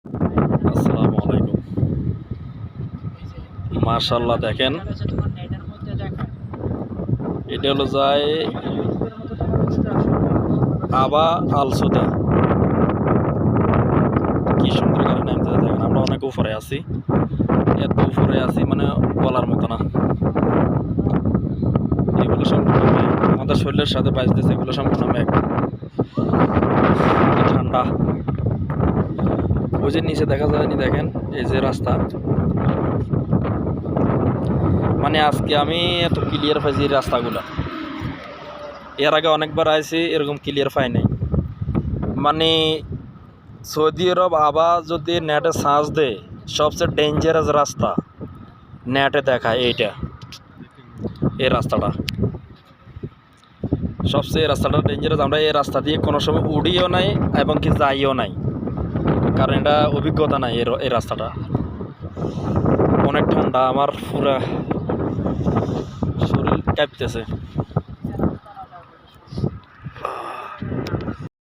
আসসালামু আলাইকুম। মাশাআল্লাহ দেখেন, এটা হলো যায় আবা আলসুদা। কি সুন্দর করে নামতে দেখেন, আমরা অনেক উপরে আছি, এত উপরে আছি মানে বলার মতো না। এগুলো সম্পূর্ণ মেঘ, আমাদের শরীরের সাথে বাজতেছে, এগুলো সম্পূর্ণ মেঘ। কি ঠান্ডা। ওই যে নিচে দেখা যায়নি, দেখেন এই যে রাস্তা, মানে আজকে আমি এত ক্লিয়ার পাইছি এই রাস্তাগুলা। এর আগে অনেকবার আইছি, এরকম ক্লিয়ার পাই নাই। মানে সৌদি আরব আবার যদি নেটে সার্চ দেয় সবচেয়ে ডেঞ্জারাস রাস্তা নেটে দেখায় এইটা, এই রাস্তাটা সবচেয়ে রাস্তাটা ডেঞ্জারাস। আমরা এই রাস্তা দিয়ে কোনো সময় উড়িও নাই এবং কি যাইও নাই, কারণ এটা অভিজ্ঞতা নাই। এই রাস্তাটা অনেক ঠান্ডা, আমার পুরা শরীর কাঁপতেছে।